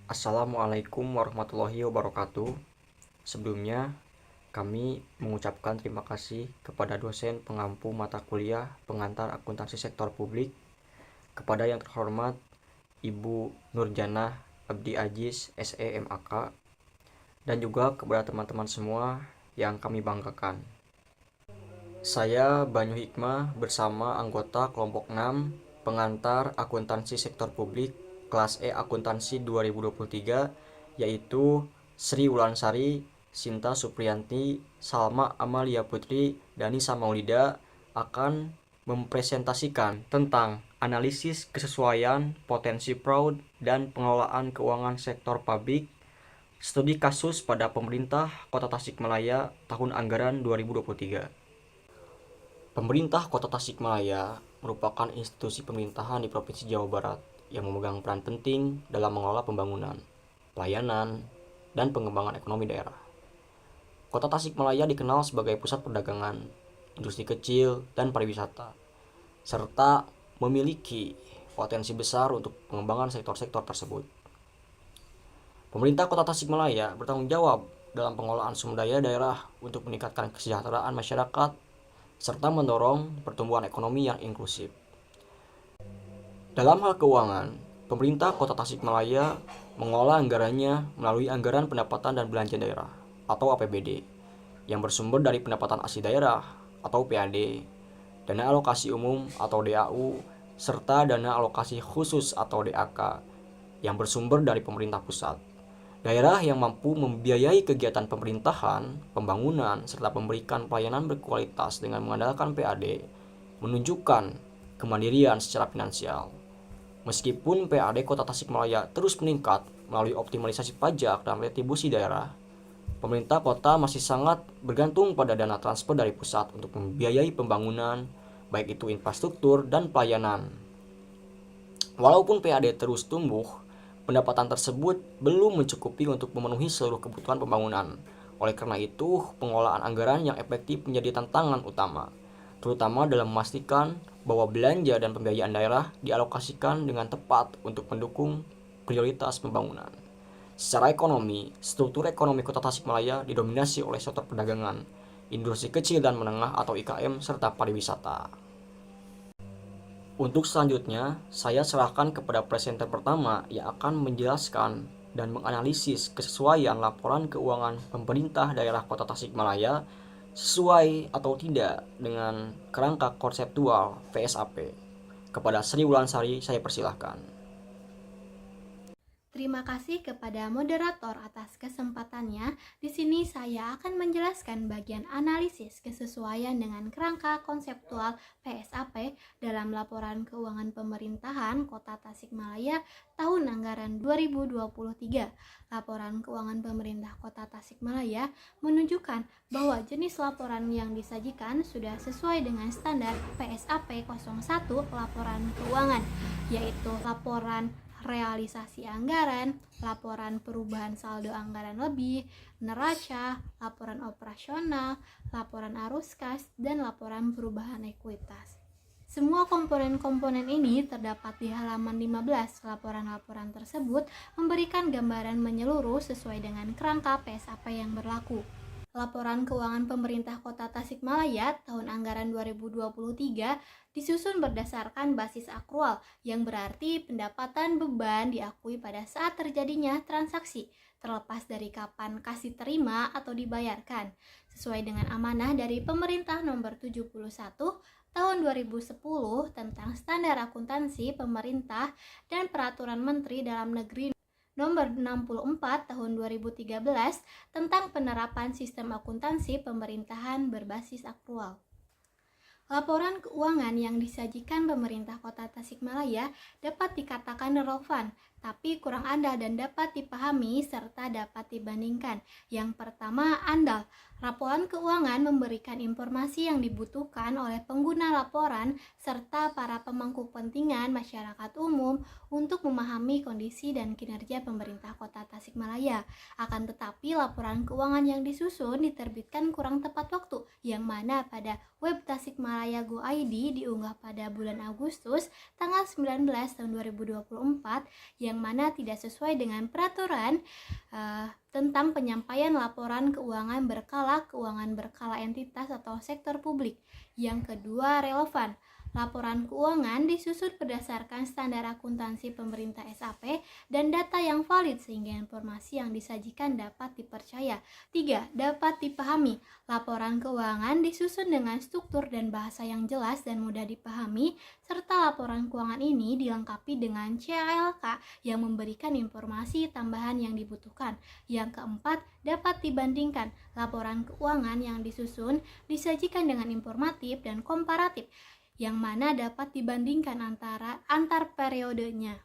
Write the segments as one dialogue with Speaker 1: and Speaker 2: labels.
Speaker 1: Assalamualaikum warahmatullahi wabarakatuh. Sebelumnya, kami mengucapkan terima kasih kepada dosen pengampu mata kuliah pengantar akuntansi sektor publik, kepada yang terhormat Ibu Nurjanah Abdi Aziz SEMAK, dan juga kepada teman-teman semua yang kami banggakan. Saya Banyu Hikmah bersama anggota kelompok 6 pengantar akuntansi sektor publik kelas E akuntansi 2023, yaitu Sri Wulansari, Sinta Supriyanti, Salma Amalia Putri, dan Nisa Maulida akan mempresentasikan tentang analisis kesesuaian potensi fraud dan pengelolaan keuangan sektor publik, studi kasus pada pemerintah Kota Tasikmalaya tahun anggaran 2023. Pemerintah Kota Tasikmalaya merupakan institusi pemerintahan di Provinsi Jawa Barat yang memegang peran penting dalam mengelola pembangunan, pelayanan, dan pengembangan ekonomi daerah. Kota Tasikmalaya dikenal sebagai pusat perdagangan, industri kecil, dan pariwisata, serta memiliki potensi besar untuk pengembangan sektor-sektor tersebut. Pemerintah Kota Tasikmalaya bertanggung jawab dalam pengelolaan sumber daya daerah untuk meningkatkan kesejahteraan masyarakat serta mendorong pertumbuhan ekonomi yang inklusif. Dalam hal keuangan, pemerintah Kota Tasikmalaya mengelola anggarannya melalui Anggaran Pendapatan dan Belanja Daerah atau APBD yang bersumber dari pendapatan asli daerah atau PAD, dana alokasi umum atau DAU, serta dana alokasi khusus atau DAK yang bersumber dari pemerintah pusat. Daerah yang mampu membiayai kegiatan pemerintahan, pembangunan, serta memberikan pelayanan berkualitas dengan mengandalkan PAD menunjukkan kemandirian secara finansial. Meskipun PAD Kota Tasikmalaya terus meningkat melalui optimalisasi pajak dan retribusi daerah, pemerintah kota masih sangat bergantung pada dana transfer dari pusat untuk membiayai pembangunan, baik itu infrastruktur dan pelayanan. Walaupun PAD terus tumbuh, pendapatan tersebut belum mencukupi untuk memenuhi seluruh kebutuhan pembangunan. Oleh karena itu, pengelolaan anggaran yang efektif menjadi tantangan utama, terutama dalam memastikan bahwa belanja dan pembiayaan daerah dialokasikan dengan tepat untuk mendukung prioritas pembangunan. Secara ekonomi, struktur ekonomi Kota Tasikmalaya didominasi oleh sektor perdagangan, industri kecil dan menengah atau IKM, serta pariwisata. Untuk selanjutnya, saya serahkan kepada presenter pertama yang akan menjelaskan dan menganalisis kesesuaian laporan keuangan pemerintah daerah Kota Tasikmalaya sesuai atau tidak dengan kerangka konseptual PSAP. Kepada Sri Wulansari, saya persilahkan.
Speaker 2: Terima kasih kepada moderator atas kesempatannya. Di sini saya akan menjelaskan bagian analisis kesesuaian dengan kerangka konseptual PSAP dalam laporan keuangan pemerintahan Kota Tasikmalaya tahun anggaran 2023. Laporan keuangan pemerintah Kota Tasikmalaya menunjukkan bahwa jenis laporan yang disajikan sudah sesuai dengan standar PSAP 01 laporan keuangan, yaitu laporan realisasi anggaran, laporan perubahan saldo anggaran lebih, neraca, laporan operasional, laporan arus kas, dan laporan perubahan ekuitas. Semua komponen-komponen ini terdapat di halaman 15. Laporan-laporan tersebut memberikan gambaran menyeluruh sesuai dengan kerangka PSAP yang berlaku. Laporan keuangan pemerintah Kota Tasikmalaya tahun anggaran 2023 disusun berdasarkan basis akrual, yang berarti pendapatan beban diakui pada saat terjadinya transaksi, terlepas dari kapan kasih terima atau dibayarkan, sesuai dengan amanah dari Pemerintah Nomor 71 tahun 2010 tentang standar akuntansi pemerintah dan Peraturan Menteri Dalam Negeri Nomor 64 tahun 2013 tentang penerapan sistem akuntansi pemerintahan berbasis akrual. Laporan keuangan yang disajikan pemerintah Kota Tasikmalaya dapat dikatakan relevan, tapi kurang andal dan dapat dipahami serta dapat dibandingkan. Yang pertama, andal. Laporan keuangan memberikan informasi yang dibutuhkan oleh pengguna laporan serta para pemangku kepentingan masyarakat umum untuk memahami kondisi dan kinerja pemerintah Kota Tasikmalaya. Akan tetapi, laporan keuangan yang disusun diterbitkan kurang tepat waktu, yang mana pada web Tasikmalaya Go ID diunggah pada bulan Agustus tanggal 19 tahun 2024, yang mana tidak sesuai dengan peraturan tentang penyampaian laporan keuangan berkala entitas atau sektor publik. Yang kedua, relevan. Laporan keuangan disusun berdasarkan standar akuntansi pemerintah SAP dan data yang valid sehingga informasi yang disajikan dapat dipercaya. 3. Dapat dipahami. Laporan keuangan disusun dengan struktur dan bahasa yang jelas dan mudah dipahami, serta laporan keuangan ini dilengkapi dengan CALK yang memberikan informasi tambahan yang dibutuhkan. Yang keempat, dapat dibandingkan. Laporan keuangan yang disusun disajikan dengan informatif dan komparatif, yang mana dapat dibandingkan antar periodenya.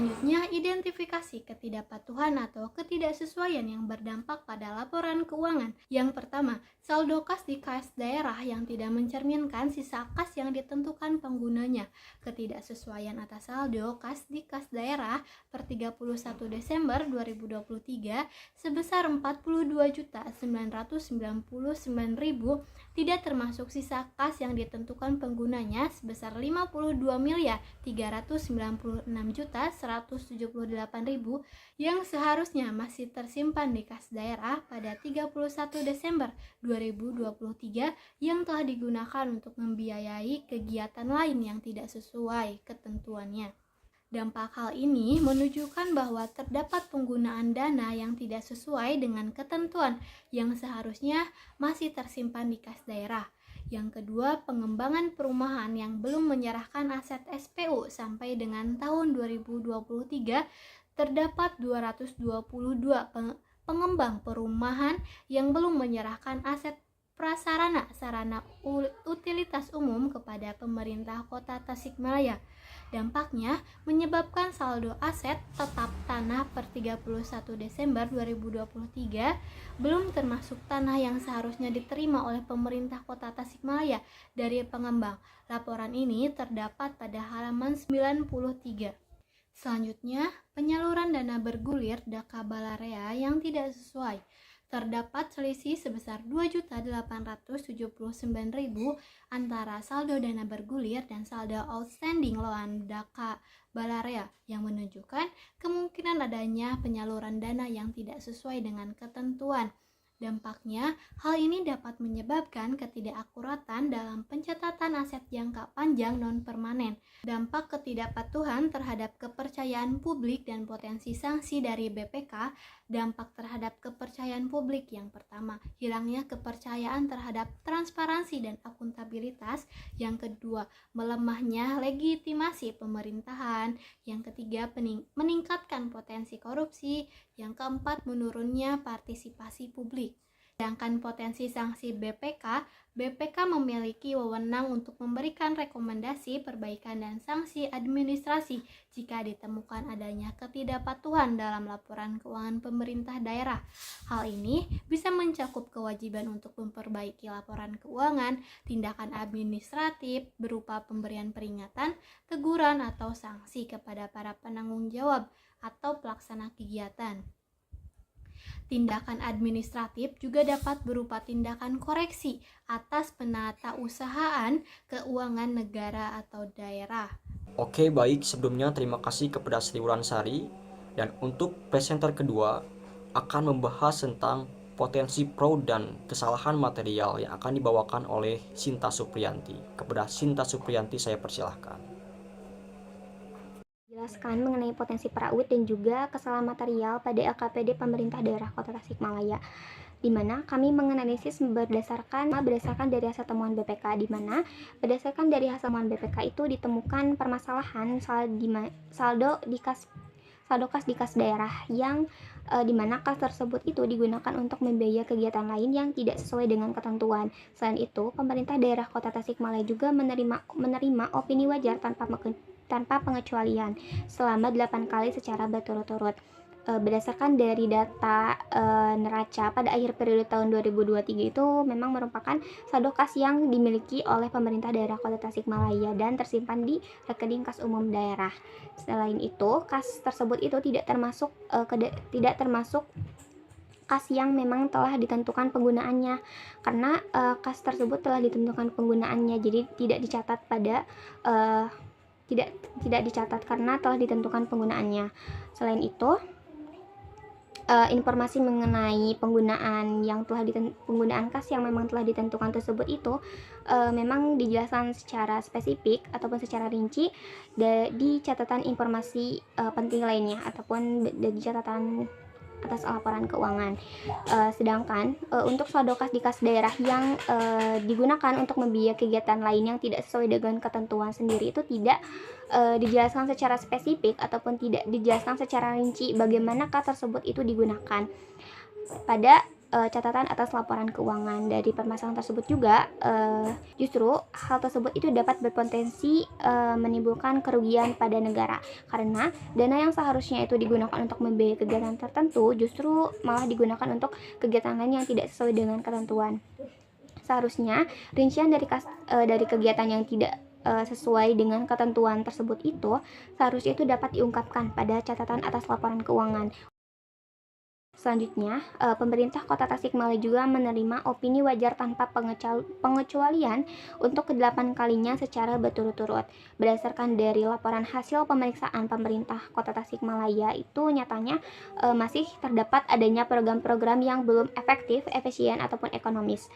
Speaker 2: Selanjutnya, identifikasi ketidakpatuhan atau ketidaksesuaian yang berdampak pada laporan keuangan. Yang pertama, saldo kas di kas daerah yang tidak mencerminkan sisa kas yang ditentukan penggunanya. Ketidaksesuaian atas saldo kas di kas daerah per 31 Desember 2023 sebesar 42.999.000 tidak termasuk sisa kas yang ditentukan penggunanya sebesar 52.396.178.000 yang seharusnya masih tersimpan di kas daerah pada 31 Desember 2023 yang telah digunakan untuk membiayai kegiatan lain yang tidak sesuai ketentuannya. Dampak hal ini menunjukkan bahwa terdapat penggunaan dana yang tidak sesuai dengan ketentuan yang seharusnya masih tersimpan di kas daerah. Yang kedua, pengembangan perumahan yang belum menyerahkan aset SPU sampai dengan tahun 2023 terdapat 222 pengembang perumahan yang belum menyerahkan aset prasarana sarana utilitas umum kepada pemerintah Kota Tasikmalaya. Dampaknya menyebabkan saldo aset tetap tanah per 31 Desember 2023 belum termasuk tanah yang seharusnya diterima oleh pemerintah Kota Tasikmalaya dari pengembang. Laporan ini terdapat pada halaman 93. Selanjutnya, penyaluran dana bergulir Daka Balarea yang tidak sesuai. Terdapat selisih sebesar 2.879.000 antara saldo dana bergulir dan saldo outstanding loan Daka Balarea yang menunjukkan kemungkinan adanya penyaluran dana yang tidak sesuai dengan ketentuan. Dampaknya, hal ini dapat menyebabkan ketidakakuratan dalam pencatatan aset jangka panjang non-permanen. Dampak ketidakpatuhan terhadap kepercayaan publik dan potensi sanksi dari BPK. Dampak terhadap kepercayaan publik yang pertama, hilangnya kepercayaan terhadap transparansi dan akuntabilitas. Yang kedua, melemahnya legitimasi pemerintahan. Yang ketiga, meningkatkan potensi korupsi. Yang keempat, menurunnya partisipasi publik. Sedangkan potensi sanksi BPK memiliki wewenang untuk memberikan rekomendasi perbaikan dan sanksi administrasi jika ditemukan adanya ketidakpatuhan dalam laporan keuangan pemerintah daerah. Hal ini bisa mencakup kewajiban untuk memperbaiki laporan keuangan, tindakan administratif berupa pemberian peringatan, teguran atau sanksi kepada para penanggung jawab atau pelaksana kegiatan. Tindakan administratif juga dapat berupa tindakan koreksi atas penatausahaan keuangan negara atau daerah.
Speaker 1: Oke, baik. Sebelumnya terima kasih kepada Sri Wulansari. Dan untuk presenter kedua akan membahas tentang potensi fraud dan kesalahan material yang akan dibawakan oleh Sinta Supriyanti. Kepada Sinta Supriyanti saya persilahkan.
Speaker 3: Jelaskan mengenai potensi PRAUD dan juga kesalahan material pada LKPD Pemerintah Daerah Kota Tasikmalaya, di mana kami menganalisis berdasarkan dari hasil temuan BPK, di mana berdasarkan dari hasil temuan BPK itu ditemukan permasalahan saldo kas di kas daerah yang di mana kas tersebut itu digunakan untuk membiayai kegiatan lain yang tidak sesuai dengan ketentuan. Selain itu, pemerintah daerah Kota Tasikmalaya juga menerima opini wajar tanpa pengecualian selama 8 kali secara berturut-turut. Berdasarkan dari data neraca pada akhir periode tahun 2023 itu memang merupakan saldo kas yang dimiliki oleh pemerintah daerah Kota Tasikmalaya dan tersimpan di rekening kas umum daerah. Selain itu, kas tersebut itu tidak termasuk kas yang memang telah ditentukan penggunaannya, karena kas tersebut telah ditentukan penggunaannya, jadi tidak dicatat pada tidak dicatat karena telah ditentukan penggunaannya. Selain itu, informasi mengenai penggunaan penggunaan kas yang memang telah ditentukan tersebut itu memang dijelaskan secara spesifik ataupun secara rinci di catatan informasi penting lainnya ataupun di catatan atas laporan keuangan. Sedangkan untuk saldo kas di kas daerah yang digunakan untuk membiayai kegiatan lain yang tidak sesuai dengan ketentuan sendiri itu tidak dijelaskan secara spesifik ataupun tidak dijelaskan secara rinci bagaimana kas tersebut itu digunakan. Pada catatan atas laporan keuangan dari permasalahan tersebut juga justru hal tersebut itu dapat berpotensi menimbulkan kerugian pada negara karena dana yang seharusnya itu digunakan untuk membiayai kegiatan tertentu justru malah digunakan untuk kegiatan lain yang tidak sesuai dengan ketentuan. Seharusnya rincian dari kegiatan yang tidak sesuai dengan ketentuan tersebut itu seharusnya itu dapat diungkapkan pada catatan atas laporan keuangan. Selanjutnya, pemerintah Kota Tasikmalaya juga menerima opini wajar tanpa pengecualian untuk ke-8 kalinya secara berturut-turut. Berdasarkan dari laporan hasil pemeriksaan pemerintah Kota Tasikmalaya itu nyatanya masih terdapat adanya program-program yang belum efektif, efisien, ataupun ekonomis.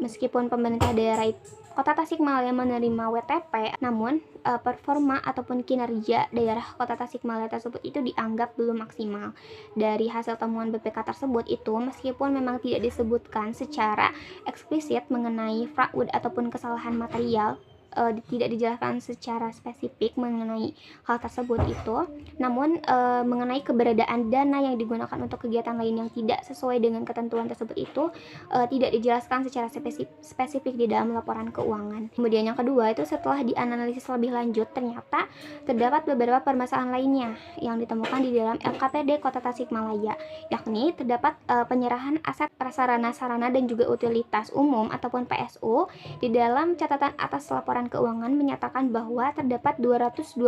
Speaker 3: Meskipun pemerintah daerah Kota Tasikmalaya menerima WTP, namun performa ataupun kinerja daerah Kota Tasikmalaya tersebut itu dianggap belum maksimal. Dari hasil temuan BPK tersebut itu, meskipun memang tidak disebutkan secara eksplisit mengenai fraud ataupun kesalahan material, tidak dijelaskan secara spesifik mengenai hal tersebut itu, namun mengenai keberadaan dana yang digunakan untuk kegiatan lain yang tidak sesuai dengan ketentuan tersebut itu tidak dijelaskan secara spesifik di dalam laporan keuangan. Kemudian yang kedua itu setelah dianalisis lebih lanjut ternyata terdapat beberapa permasalahan lainnya yang ditemukan di dalam LKPD Kota Tasikmalaya, yakni terdapat penyerahan aset prasarana-sarana dan juga utilitas umum ataupun PSU. Di dalam catatan atas laporan keuangan menyatakan bahwa terdapat 222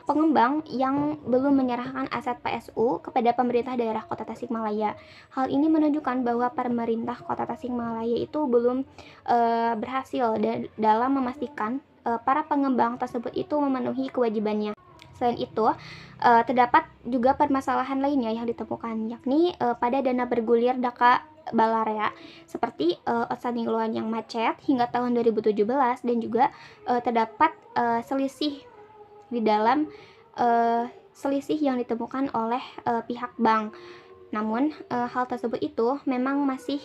Speaker 3: pengembang yang belum menyerahkan aset PSU kepada pemerintah daerah Kota Tasikmalaya. Hal ini menunjukkan bahwa pemerintah Kota Tasikmalaya itu belum berhasil dalam memastikan para pengembang tersebut itu memenuhi kewajibannya. Selain itu, terdapat juga permasalahan lainnya yang ditemukan, yakni pada dana bergulir Daka Balarea seperti outstanding loan yang macet hingga tahun 2017 dan juga terdapat selisih di dalam selisih yang ditemukan oleh pihak bank. Namun hal tersebut itu memang masih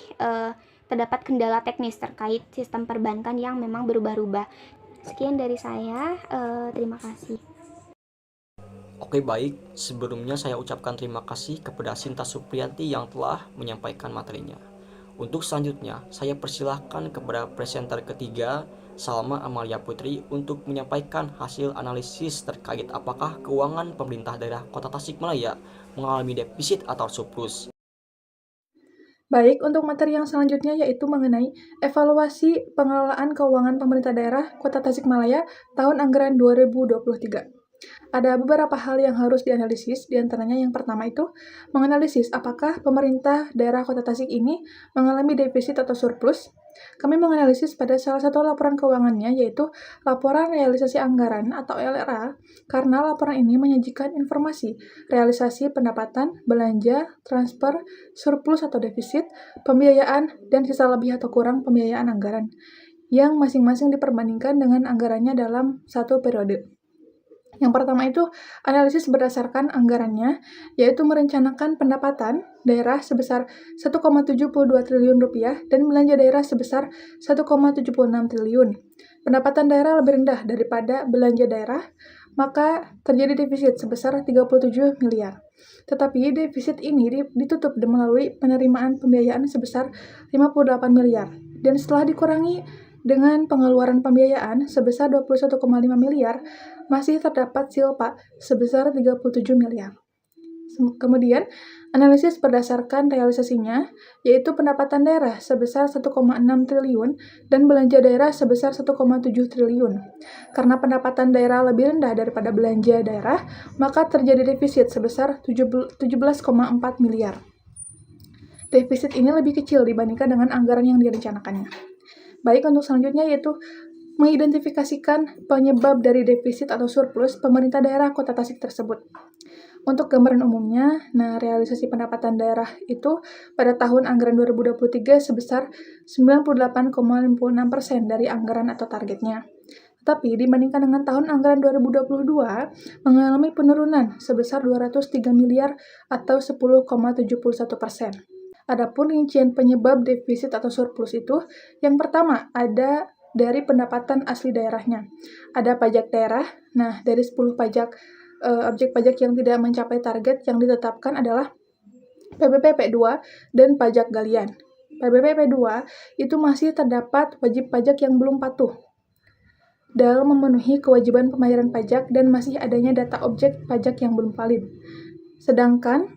Speaker 3: terdapat kendala teknis terkait sistem perbankan yang memang berubah-ubah. Sekian dari saya, terima kasih.
Speaker 1: Oke baik, sebelumnya saya ucapkan terima kasih kepada Sinta Supriyanti yang telah menyampaikan materinya. Untuk selanjutnya, saya persilahkan kepada presenter ketiga, Salma Amalia Putri, untuk menyampaikan hasil analisis terkait apakah keuangan pemerintah daerah Kota Tasikmalaya mengalami defisit atau surplus.
Speaker 4: Baik, untuk materi yang selanjutnya yaitu mengenai evaluasi pengelolaan keuangan pemerintah daerah Kota Tasikmalaya tahun anggaran 2023. Ada beberapa hal yang harus dianalisis, diantaranya yang pertama itu menganalisis apakah pemerintah daerah Kota Tasik ini mengalami defisit atau surplus. Kami menganalisis pada salah satu laporan keuangannya yaitu laporan realisasi anggaran atau LRA, karena laporan ini menyajikan informasi realisasi pendapatan, belanja, transfer, surplus atau defisit, pembiayaan, dan sisa lebih atau kurang pembiayaan anggaran yang masing-masing diperbandingkan dengan anggarannya dalam satu periode. Yang pertama itu analisis berdasarkan anggarannya, yaitu merencanakan pendapatan daerah sebesar 1,72 triliun rupiah dan belanja daerah sebesar 1,76 triliun. Pendapatan daerah lebih rendah daripada belanja daerah, maka terjadi defisit sebesar 37 miliar. Tetapi defisit ini ditutup melalui penerimaan pembiayaan sebesar 58 miliar. Dan setelah dikurangi dengan pengeluaran pembiayaan sebesar 21,5 miliar, masih terdapat silpa sebesar 37 miliar. Kemudian, analisis berdasarkan realisasinya, yaitu pendapatan daerah sebesar 1,6 triliun dan belanja daerah sebesar 1,7 triliun. Karena pendapatan daerah lebih rendah daripada belanja daerah, maka terjadi defisit sebesar 17,4 miliar. Defisit ini lebih kecil dibandingkan dengan anggaran yang direncanakannya. Baik, untuk selanjutnya yaitu mengidentifikasikan penyebab dari defisit atau surplus pemerintah daerah Kota Tasik tersebut. Untuk gambaran umumnya, realisasi pendapatan daerah itu pada tahun anggaran 2023 sebesar 98,56% dari anggaran atau targetnya. Tetapi dibandingkan dengan tahun anggaran 2022, mengalami penurunan sebesar 203 miliar atau 10,71%. Adapun rincian penyebab defisit atau surplus itu, yang pertama ada dari pendapatan asli daerahnya. Ada pajak daerah, dari 10 objek pajak yang tidak mencapai target yang ditetapkan adalah PBB P2 dan pajak galian. PBB P2 itu masih terdapat wajib pajak yang belum patuh dalam memenuhi kewajiban pembayaran pajak dan masih adanya data objek pajak yang belum valid. Sedangkan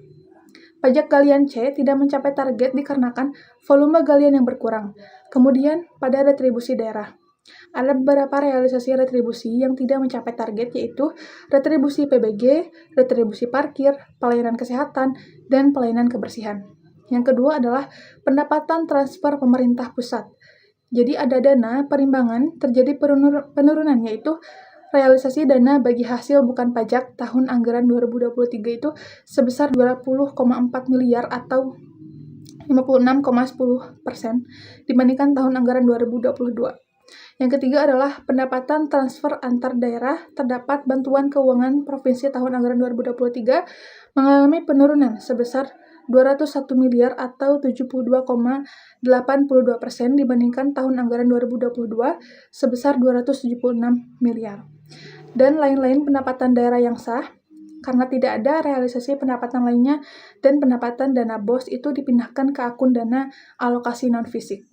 Speaker 4: pajak galian C tidak mencapai target dikarenakan volume galian yang berkurang. Kemudian pada retribusi daerah. Ada beberapa realisasi retribusi yang tidak mencapai target, yaitu retribusi PBG, retribusi parkir, pelayanan kesehatan, dan pelayanan kebersihan. Yang kedua adalah pendapatan transfer pemerintah pusat. Jadi ada dana perimbangan terjadi penurunan, yaitu realisasi dana bagi hasil bukan pajak tahun anggaran 2023 itu sebesar 20,4 miliar atau 56,10% dibandingkan tahun anggaran 2022. Yang ketiga adalah pendapatan transfer antar daerah. Terdapat bantuan keuangan provinsi tahun anggaran 2023 mengalami penurunan sebesar 201 miliar atau 72,82% dibandingkan tahun anggaran 2022 sebesar 276 miliar. Dan lain-lain pendapatan daerah yang sah, karena tidak ada realisasi pendapatan lainnya dan pendapatan dana BOS itu dipindahkan ke akun dana alokasi non-fisik.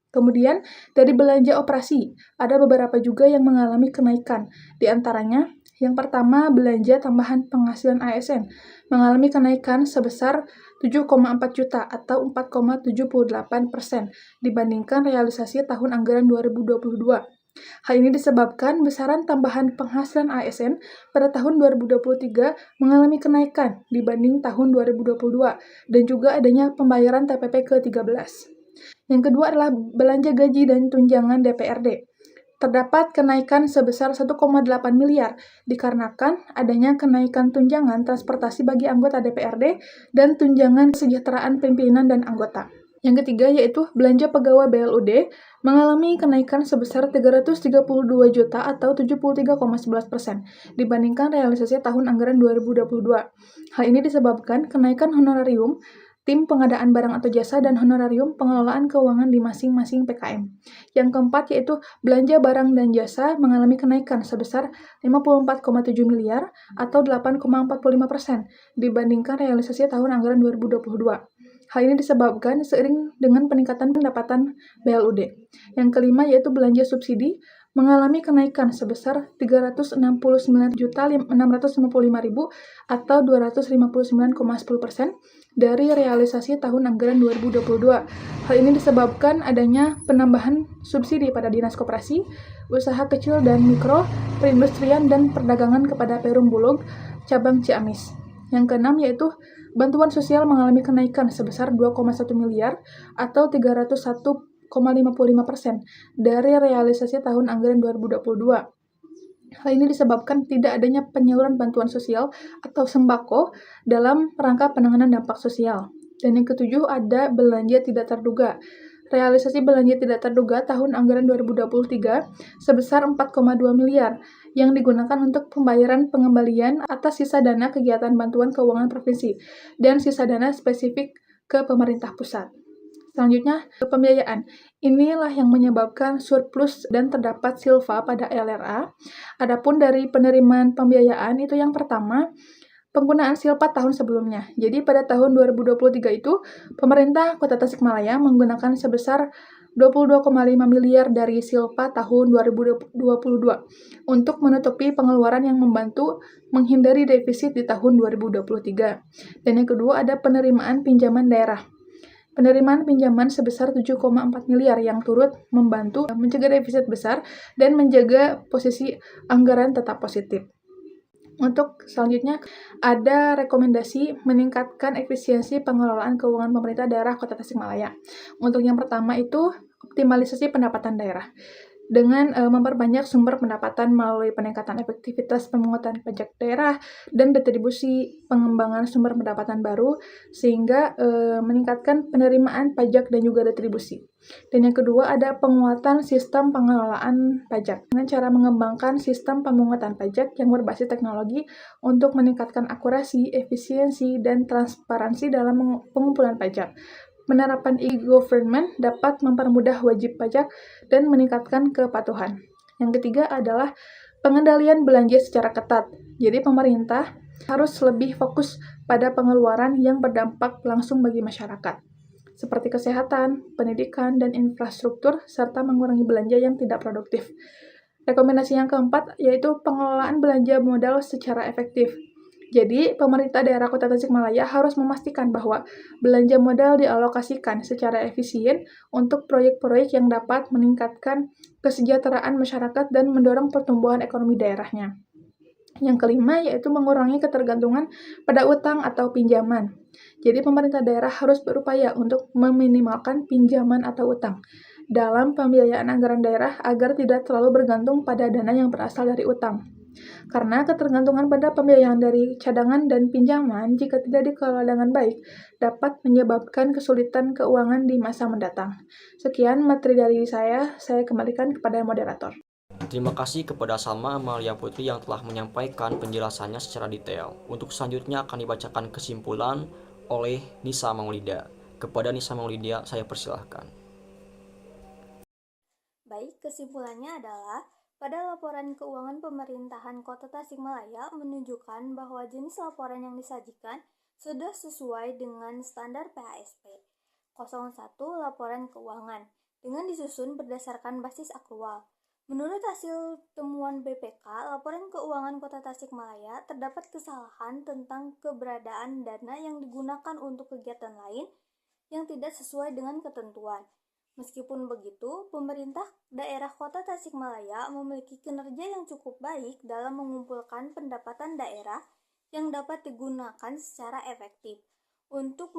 Speaker 4: Kemudian, dari belanja operasi, ada beberapa juga yang mengalami kenaikan. Di antaranya, yang pertama, belanja tambahan penghasilan ASN mengalami kenaikan sebesar 7,4 juta atau 4,78% dibandingkan realisasi tahun anggaran 2022. Hal ini disebabkan besaran tambahan penghasilan ASN pada tahun 2023 mengalami kenaikan dibanding tahun 2022 dan juga adanya pembayaran TPP ke-13. Yang kedua adalah belanja gaji dan tunjangan DPRD. Terdapat kenaikan sebesar 1,8 miliar dikarenakan adanya kenaikan tunjangan transportasi bagi anggota DPRD dan tunjangan kesejahteraan pimpinan dan anggota. Yang ketiga yaitu belanja pegawai BLUD mengalami kenaikan sebesar 332 juta atau 73,11% dibandingkan realisasi tahun anggaran 2022. Hal ini disebabkan kenaikan honorarium tim pengadaan barang atau jasa dan honorarium pengelolaan keuangan di masing-masing PKM. Yang keempat yaitu belanja barang dan jasa mengalami kenaikan sebesar 54,7 miliar atau 8,45% dibandingkan realisasi tahun anggaran 2022. Hal ini disebabkan seiring dengan peningkatan pendapatan BLUD. Yang kelima yaitu belanja subsidi mengalami kenaikan sebesar 369.655.000 atau 259,10% dari realisasi tahun anggaran 2022. Hal ini disebabkan adanya penambahan subsidi pada Dinas Koperasi, Usaha Kecil dan Mikro, Perindustrian dan Perdagangan kepada Perum Bulog, Cabang Ciamis. Yang keenam yaitu bantuan sosial mengalami kenaikan sebesar 2,1 miliar atau 301,55% dari realisasi tahun anggaran 2022. Hal ini disebabkan tidak adanya penyaluran bantuan sosial atau sembako dalam rangka penanganan dampak sosial. Dan yang ketujuh ada belanja tidak terduga. Realisasi belanja tidak terduga tahun anggaran 2023 sebesar 4,2 miliar yang digunakan untuk pembayaran pengembalian atas sisa dana kegiatan bantuan keuangan provinsi dan sisa dana spesifik ke pemerintah pusat. Selanjutnya, pembiayaan. Inilah yang menyebabkan surplus dan terdapat silva pada LRA. Adapun dari penerimaan pembiayaan itu yang pertama, penggunaan silpa tahun sebelumnya. Jadi pada tahun 2023 itu, pemerintah Kota Tasikmalaya menggunakan sebesar 22,5 miliar dari silpa tahun 2022 untuk menutupi pengeluaran yang membantu menghindari defisit di tahun 2023. Dan yang kedua ada penerimaan pinjaman daerah. Penerimaan pinjaman sebesar 7,4 miliar yang turut membantu mencegah defisit besar dan menjaga posisi anggaran tetap positif. Untuk selanjutnya, ada rekomendasi meningkatkan efisiensi pengelolaan keuangan pemerintah daerah Kota Tasikmalaya. Untuk yang pertama itu, optimalisasi pendapatan daerah. dengan memperbanyak sumber pendapatan melalui peningkatan efektivitas pemungutan pajak daerah dan retribusi pengembangan sumber pendapatan baru sehingga meningkatkan penerimaan pajak dan juga retribusi. Dan yang kedua ada penguatan sistem pengelolaan pajak dengan cara mengembangkan sistem pemungutan pajak yang berbasis teknologi untuk meningkatkan akurasi, efisiensi, dan transparansi dalam pengumpulan pajak. Penerapan e-government dapat mempermudah wajib pajak dan meningkatkan kepatuhan. Yang ketiga adalah pengendalian belanja secara ketat. Jadi pemerintah harus lebih fokus pada pengeluaran yang berdampak langsung bagi masyarakat, seperti kesehatan, pendidikan, dan infrastruktur, serta mengurangi belanja yang tidak produktif. Rekomendasi yang keempat yaitu pengelolaan belanja modal secara efektif. Jadi, pemerintah daerah Kota Tasikmalaya harus memastikan bahwa belanja modal dialokasikan secara efisien untuk proyek-proyek yang dapat meningkatkan kesejahteraan masyarakat dan mendorong pertumbuhan ekonomi daerahnya. Yang kelima yaitu mengurangi ketergantungan pada utang atau pinjaman. Jadi, pemerintah daerah harus berupaya untuk meminimalkan pinjaman atau utang dalam pembiayaan anggaran daerah agar tidak terlalu bergantung pada dana yang berasal dari utang. Karena ketergantungan pada pembiayaan dari cadangan dan pinjaman jika tidak dikelola dengan baik dapat menyebabkan kesulitan keuangan di masa mendatang. Sekian materi dari saya kembalikan kepada moderator.
Speaker 1: Terima kasih kepada Salma Amalia Putri yang telah menyampaikan penjelasannya secara detail. Untuk selanjutnya akan dibacakan kesimpulan oleh Nisa Maulida. Kepada Nisa Maulida saya persilahkan.
Speaker 2: Baik, kesimpulannya adalah pada laporan keuangan pemerintahan Kota Tasikmalaya menunjukkan bahwa jenis laporan yang disajikan sudah sesuai dengan standar PHSP. 01 Laporan keuangan dengan disusun berdasarkan basis akrual. Menurut hasil temuan BPK, laporan keuangan Kota Tasikmalaya terdapat kesalahan tentang keberadaan dana yang digunakan untuk kegiatan lain yang tidak sesuai dengan ketentuan. Meskipun begitu, pemerintah daerah Kota Tasikmalaya memiliki kinerja yang cukup baik dalam mengumpulkan pendapatan daerah yang dapat digunakan secara efektif untuk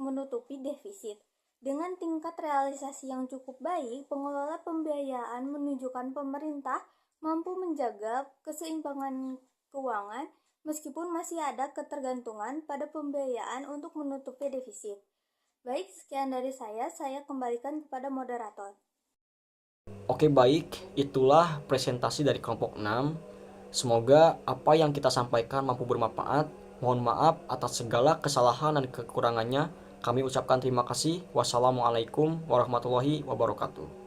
Speaker 2: menutupi defisit. Dengan tingkat realisasi yang cukup baik, pengelola pembiayaan menunjukkan pemerintah mampu menjaga keseimbangan keuangan meskipun masih ada ketergantungan pada pembiayaan untuk menutupi defisit. Baik, sekian dari saya kembalikan kepada moderator.
Speaker 1: Oke baik, itulah presentasi dari kelompok 6. Semoga apa yang kita sampaikan mampu bermanfaat. Mohon maaf atas segala kesalahan dan kekurangannya. Kami ucapkan terima kasih. Wassalamualaikum warahmatullahi wabarakatuh.